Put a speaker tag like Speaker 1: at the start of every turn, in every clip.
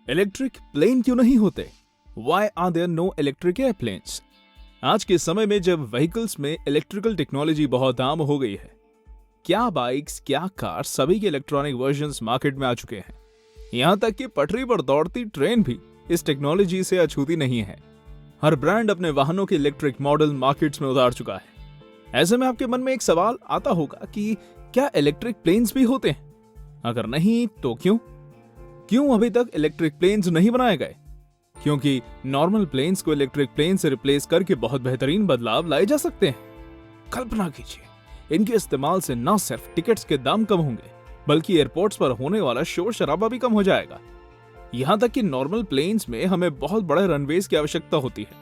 Speaker 1: Electric plane क्यों नहीं होते? Why are there no electric airplanes? आज के समय में जब व्हीकल्स में इलेक्ट्रिकल टेक्नोलॉजी बहुत आम हो गई है, क्या बाइक्स, क्या कार, सभी के इलेक्ट्रॉनिक वर्जन्स मार्केट में आ चुके हैं। यहाँ तक कि पटरी पर दौड़ती ट्रेन भी इस टेक्नोलॉजी से अछूती नहीं है। हर ब्रांड अपने वाहनों के इलेक्ट्रिक मॉडल मार्केट्स में उतार चुका है। ऐसे में आपके मन में एक सवाल आता होगा कि क्या इलेक्ट्रिक प्लेन्स भी होते हैं? अगर नहीं तो क्यों अभी तक इलेक्ट्रिक प्लेन्स नहीं बनाए गए? क्योंकि नॉर्मल प्लेन्स को इलेक्ट्रिक प्लेन से रिप्लेस करके बहुत बेहतरीन बदलाव लाए जा सकते हैं। कल्पना कीजिए, इनके इस्तेमाल से न सिर्फ टिकट्स के दाम कम होंगे, बल्कि एयरपोर्ट्स पर होने वाला शोर शराबा भी कम हो जाएगा। यहाँ तक कि नॉर्मल प्लेन्स में हमें बहुत बड़े रनवेज की आवश्यकता होती है,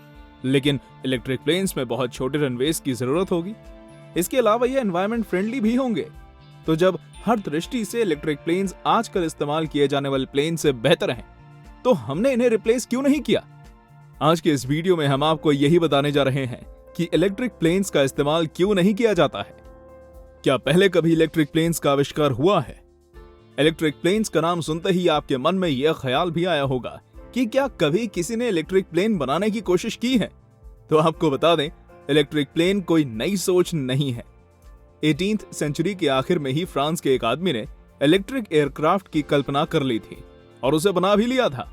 Speaker 1: लेकिन इलेक्ट्रिक प्लेन्स में बहुत छोटे रनवेज की जरूरत होगी। इसके अलावा ये एनवायरमेंट फ्रेंडली भी होंगे। तो जब हर दृष्टि से इलेक्ट्रिक प्लेन्स आजकल इस्तेमाल किए जाने वाले प्लेन से बेहतर हैं, तो हमने इन्हें रिप्लेस क्यों नहीं किया? आज के इस वीडियो में हम आपको यही बताने जा रहे हैं कि इलेक्ट्रिक प्लेन्स का इस्तेमाल क्यों नहीं किया जाता है। क्या पहले कभी इलेक्ट्रिक प्लेन्स का आविष्कार हुआ है? इलेक्ट्रिक प्लेन्स का नाम सुनते ही आपके मन में यह ख्याल भी आया होगा कि क्या कभी किसी ने इलेक्ट्रिक प्लेन बनाने की कोशिश की है? तो आपको बता दें, इलेक्ट्रिक प्लेन कोई नई सोच नहीं है। 18th सेंचुरी के आखिर में ही फ्रांस के एक आदमी ने इलेक्ट्रिक एयरक्राफ्ट की कल्पना कर ली थी और उसे बना भी लिया था।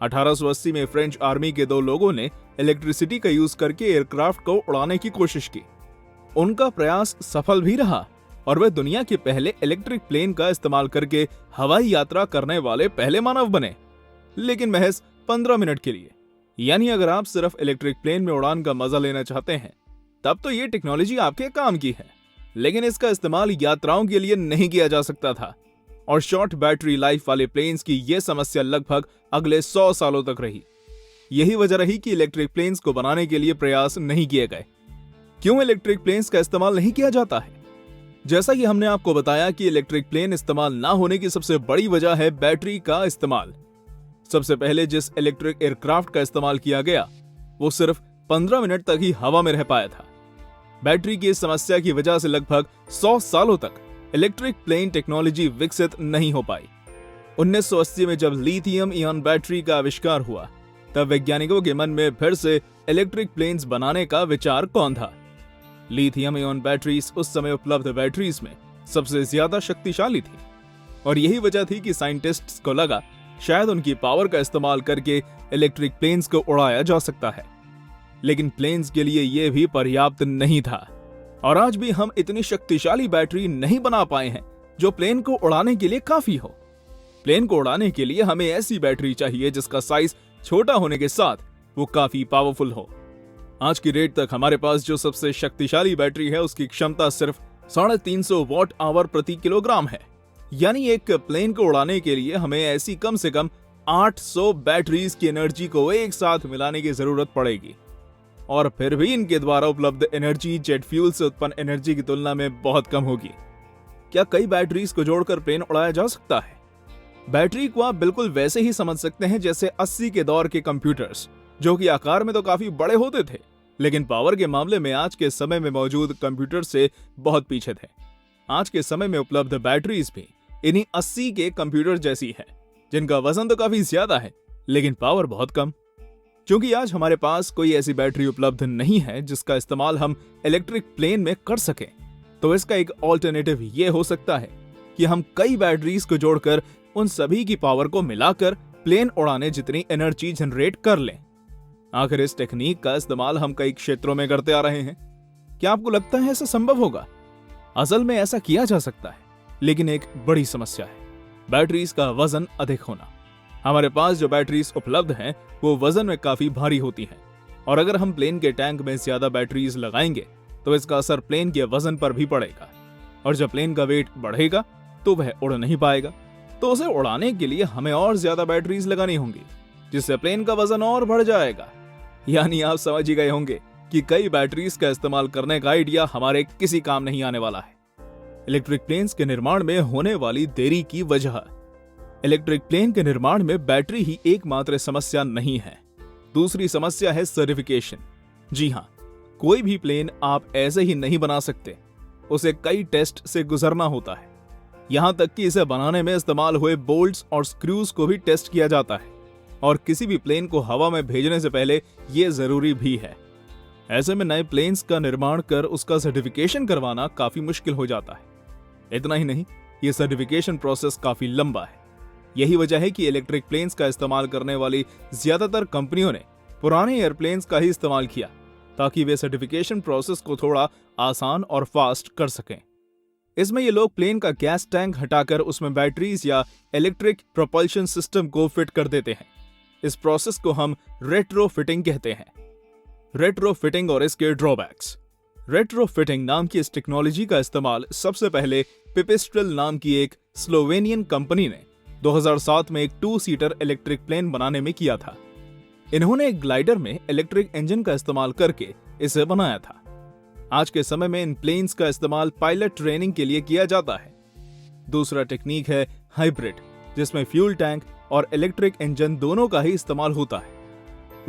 Speaker 1: 1880 में फ्रेंच आर्मी के दो लोगों ने इलेक्ट्रिसिटी का यूज करके एयरक्राफ्ट को उड़ाने की कोशिश की। उनका प्रयास सफल भी रहा और वे दुनिया के पहले इलेक्ट्रिक प्लेन का इस्तेमाल करके हवाई यात्रा करने वाले पहले मानव बने, लेकिन महज 15 मिनट के लिए। यानी अगर आप सिर्फ इलेक्ट्रिक प्लेन में उड़ान का मजा लेना चाहते हैं, तब तो ये टेक्नोलॉजी आपके काम की है, लेकिन इसका इस्तेमाल यात्राओं के लिए नहीं किया जा सकता था। और शॉर्ट बैटरी लाइफ वाले प्लेन्स की यह समस्या लगभग अगले 100 सालों तक रही। यही वजह रही कि इलेक्ट्रिक प्लेन्स को बनाने के लिए प्रयास नहीं किए गए। क्यों इलेक्ट्रिक प्लेन्स का इस्तेमाल नहीं किया जाता है? जैसा कि हमने आपको बताया कि इलेक्ट्रिक प्लेन इस्तेमाल ना होने की सबसे बड़ी वजह है बैटरी का इस्तेमाल। सबसे पहले जिस इलेक्ट्रिक एयरक्राफ्ट का इस्तेमाल किया गया, वो सिर्फ 15 मिनट तक ही हवा में रह पाया था। बैटरी की इस समस्या की वजह से लगभग 100 सालों तक इलेक्ट्रिक प्लेन टेक्नोलॉजी विकसित नहीं हो पाई। 1980 में जब लिथियम इयॉन बैटरी का आविष्कार हुआ, तब वैज्ञानिकों के मन में फिर से इलेक्ट्रिक प्लेन्स बनाने का विचार कौन था। लिथियम इयॉन बैटरीज उस समय उपलब्ध बैटरीज में सबसे ज्यादा शक्तिशाली थी और यही वजह थी कि साइंटिस्ट्स को लगा शायद उनकी पावर का इस्तेमाल करके इलेक्ट्रिक प्लेन्स को उड़ाया जा सकता है। लेकिन प्लेन्स के लिए यह भी पर्याप्त नहीं था और आज भी हम इतनी शक्तिशाली बैटरी नहीं बना पाए हैं जो प्लेन को उड़ाने के लिए काफी हो। प्लेन को उड़ाने के लिए हमें ऐसी बैटरी चाहिए जिसका साइज छोटा होने के साथ वो काफी पावरफुल हो। आज की डेट तक हमारे पास जो सबसे शक्तिशाली बैटरी है, उसकी क्षमता सिर्फ 350 वॉट आवर प्रति किलोग्राम है। यानी एक प्लेन को उड़ाने के लिए हमें ऐसी कम से कम 800 बैटरीज की एनर्जी को एक साथ मिलाने की जरूरत पड़ेगी और फिर भी इनके द्वारा उपलब्ध एनर्जी जेट फ्यूल से उत्पन्न एनर्जी की तुलना में बहुत कम होगी। क्या कई बैटरीज को जोड़कर प्लेन उड़ाया जा सकता है? बैटरी को आप बिल्कुल वैसे ही समझ सकते हैं जैसे 80 के दौर के कंप्यूटर्स, जो कि आकार में तो काफी बड़े होते थे, लेकिन पावर के मामले में आज के समय में मौजूद कंप्यूटर से बहुत पीछे थे। आज के समय में उपलब्ध बैटरीज भी इन्हीं 80 के कंप्यूटर जैसी है, जिनका वजन तो काफी ज्यादा है लेकिन पावर बहुत कम। क्योंकि आज हमारे पास कोई ऐसी बैटरी उपलब्ध नहीं है जिसका इस्तेमाल हम इलेक्ट्रिक प्लेन में कर सकें, तो इसका एक ऑल्टरनेटिव ये हो सकता है कि हम कई बैटरीज को जोड़कर उन सभी की पावर को मिलाकर प्लेन उड़ाने जितनी एनर्जी जनरेट कर लें। आखिर इस टेक्निक का इस्तेमाल हम कई क्षेत्रों में करते आ रहे हैं। क्या आपको लगता है ऐसा संभव होगा? असल में ऐसा किया जा सकता है, लेकिन एक बड़ी समस्या है बैटरीज का वजन अधिक होना। हमारे पास जो बैटरीज उपलब्ध हैं, वो वजन में काफी भारी होती हैं और अगर हम प्लेन के टैंक में ज्यादा बैटरीज लगाएंगे तो इसका असर प्लेन के वजन पर भी पड़ेगा और जब प्लेन का वेट बढ़ेगा तो वह उड़ नहीं पाएगा। तो उसे उड़ाने के लिए हमें और ज्यादा बैटरीज लगानी होंगी, जिससे प्लेन का वजन और बढ़ जाएगा। यानी आप समझ ही गए होंगे कि कई बैटरीज का इस्तेमाल करने का आइडिया हमारे किसी काम नहीं आने वाला है। इलेक्ट्रिक प्लेन्स के निर्माण में होने वाली देरी की वजह। इलेक्ट्रिक प्लेन के निर्माण में बैटरी ही एकमात्र समस्या नहीं है। दूसरी समस्या है सर्टिफिकेशन। जी हाँ, कोई भी प्लेन आप ऐसे ही नहीं बना सकते, उसे कई टेस्ट से गुजरना होता है। यहां तक कि इसे बनाने में इस्तेमाल हुए बोल्ट्स और स्क्रूज को भी टेस्ट किया जाता है और किसी भी प्लेन को हवा में भेजने से पहले ये जरूरी भी है। ऐसे में नए प्लेन्स का निर्माण कर उसका सर्टिफिकेशन करवाना काफी मुश्किल हो जाता है। इतना ही नहीं, ये सर्टिफिकेशन प्रोसेस काफी लंबा है। यही वजह है कि इलेक्ट्रिक प्लेन्स का इस्तेमाल करने वाली ज्यादातर कंपनियों ने पुराने एयरप्लेन्स का ही इस्तेमाल किया, ताकि वे सर्टिफिकेशन प्रोसेस को थोड़ा आसान और फास्ट कर सकें। इसमें ये लोग प्लेन का गैस टैंक हटाकर उसमें बैटरीज या इलेक्ट्रिक प्रोपल्शन सिस्टम को फिट कर देते हैं। इस प्रोसेस को हम रेट्रोफिटिंग कहते हैं। रेट्रोफिटिंग और इसके ड्रॉबैक्स। रेट्रोफिटिंग नाम की इस टेक्नोलॉजी का इस्तेमाल सबसे पहले पिपिस्ट्रल नाम की एक स्लोवेनियन कंपनी ने 2007 में एक 2-सीटर इलेक्ट्रिक प्लेन बनाने में किया था। इन्होंने एक ग्लाइडर में इलेक्ट्रिक इंजन का इस्तेमाल करके इसे बनाया था। आज के समय में इन प्लेन्स का इस्तेमाल पायलट ट्रेनिंग के लिए किया जाता है। दूसरा टेक्निक है हाइब्रिड, जिसमें फ्यूल टैंक और इलेक्ट्रिक इंजन दोनों का ही इस्तेमाल होता है।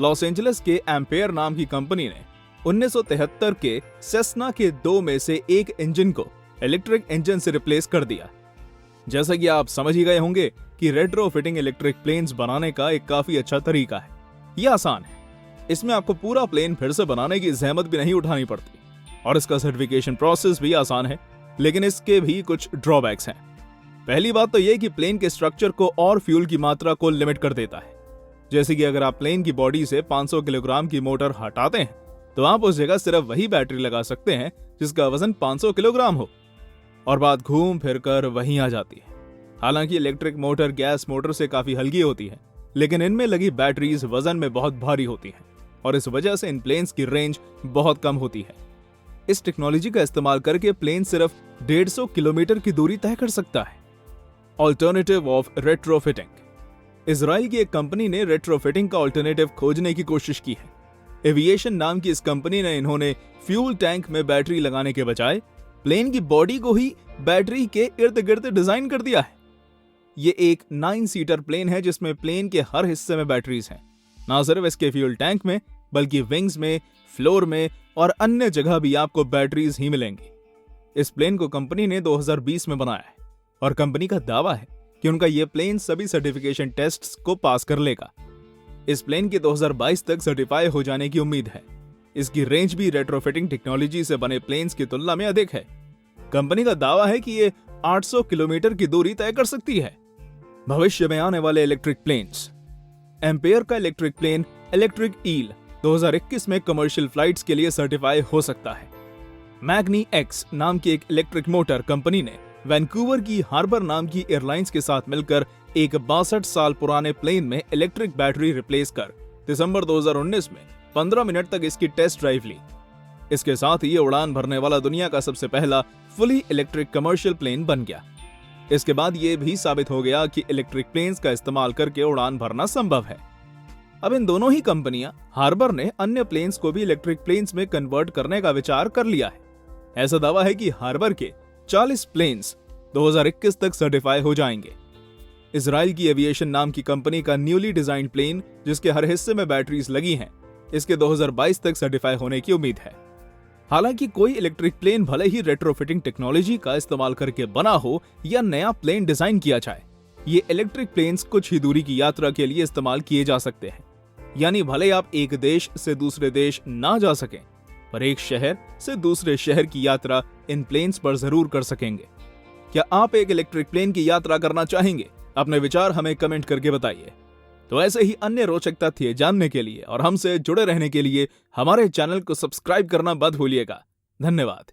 Speaker 1: लॉस एंजलिस के एम्पेयर नाम की कंपनी ने 1973 के सेस्ना के 2 में से एक इंजन को इलेक्ट्रिक इंजन से रिप्लेस कर दिया। जैसा कि आप समझ ही गए होंगे कि रेट्रोफिटिंग इलेक्ट्रिक प्लेन्स बनाने का एक काफी अच्छा तरीका है। यह आसान है, इसमें आपको पूरा प्लेन फिर से बनाने की जहमत भी नहीं उठानी पड़ती और इसका सर्टिफिकेशन प्रोसेस भी आसान है, लेकिन इसके भी कुछ ड्रॉबैक्स हैं। पहली बात तो यह कि प्लेन के स्ट्रक्चर को और फ्यूल की मात्रा को लिमिट कर देता है। जैसे कि अगर आप प्लेन की बॉडी से 500 किलोग्राम की मोटर हटाते हैं तो आप उस जगह सिर्फ वही बैटरी लगा सकते हैं जिसका वजन 500 किलोग्राम हो, और बात घूम फिर कर वहीं आ जाती है। हालांकि इलेक्ट्रिक मोटर गैस मोटर से काफी हल्की होती है, लेकिन इनमें लगी बैटरीज वजन में बहुत भारी होती हैं और इस वजह से इन प्लेन्स की रेंज बहुत कम होती है। इस टेक्नोलॉजी का इस्तेमाल करके प्लेन सिर्फ 150 किलोमीटर की दूरी तय कर सकता है। Alternative of retrofitting. इजराइल की एक कंपनी ने रेट्रोफिटिंग का ऑल्टरनेटिव खोजने की कोशिश की है। एविएशन नाम की इस कंपनी ने इन्होंने फ्यूल टैंक में बैटरी लगाने के बजाय प्लेन की बॉडी को ही बैटरी के इर्द गिर्द डिजाइन कर दिया है। ये एक 9-सीटर प्लेन है जिसमें प्लेन के हर हिस्से में बैटरीज हैं। ना सिर्फ इसके फ्यूल टैंक में, बल्कि विंग्स में, फ्लोर में और अन्य जगह भी आपको बैटरीज ही मिलेंगी। इस प्लेन को कंपनी ने 2020 में बनाया है और कंपनी का दावा है कि उनका यह प्लेन सभी सर्टिफिकेशन टेस्ट्स को पास कर लेगा। इस प्लेन के 2022 तक सर्टिफाई हो जाने की उम्मीद है। इसकी रेंज भी रेट्रोफिटिंग टेक्नोलॉजी से बने प्लेन्स की तुलना में अधिक है। कंपनी का दावा है कि ये 800 किलोमीटर की दूरी तय कर सकती है। भविष्य में आने वाले इलेक्ट्रिक प्लेन्स। एम्पेयर का इलेक्ट्रिक प्लेन इलेक्ट्रिक ईल 2021 में कमर्शियल फ्लाइट्स के लिए सर्टिफाई हो सकता है। मैग्नी एक्स नाम की एक इलेक्ट्रिक मोटर कंपनी ने वैंकूवर की हार्बर नाम की एयरलाइंस के साथ मिलकर एक 62 साल पुराने प्लेन में इलेक्ट्रिक बैटरी रिप्लेस कर दिसंबर 2019 में 15 मिनट तक इसकी टेस्ट ड्राइव ली। इसके साथ ही ये उड़ान भरने वाला दुनिया का सबसे पहला फुली इलेक्ट्रिक कमर्शियल प्लेन बन गया। इसके बाद ये भी साबित हो गया कि इलेक्ट्रिक प्लेन्स का इस्तेमाल करके उड़ान भरना संभव है। अब इन दोनों ही कंपनियां हार्बर ने अन्य प्लेन्स को भी इलेक्ट्रिक प्लेन्स में कन्वर्ट करने का विचार कर लिया है। ऐसा दावा है कि हार्बर के 40 प्लेन्स 2021 तक सर्टिफाई हो जाएंगे। इजराइल की एविएशन नाम की कंपनी का न्यूली डिजाइंड प्लेन, जिसके हर हिस्से में बैटरीज लगी हैं, इसके 2022 तक सर्टिफाई होने की उम्मीद है। हालांकि कोई इलेक्ट्रिक प्लेन भले ही रेट्रोफिटिंग टेक्नोलॉजी का इस्तेमाल करके बना हो या नया प्लेन डिजाइन किया जाए, ये इलेक्ट्रिक प्लेन्स कुछ ही दूरी की यात्रा के लिए इस्तेमाल किए जा सकते हैं। यानी भले आप एक देश से दूसरे देश ना जा सकें, पर एक शहर से दूसरे शहर की यात्रा इन प्लेन्स पर जरूर कर सकेंगे। क्या आप एक इलेक्ट्रिक प्लेन की यात्रा करना चाहेंगे? अपने विचार हमें कमेंट करके बताइए। तो ऐसे ही अन्य रोचक तथ्य जानने के लिए और हमसे जुड़े रहने के लिए हमारे चैनल को सब्सक्राइब करना मत भूलिएगा। धन्यवाद।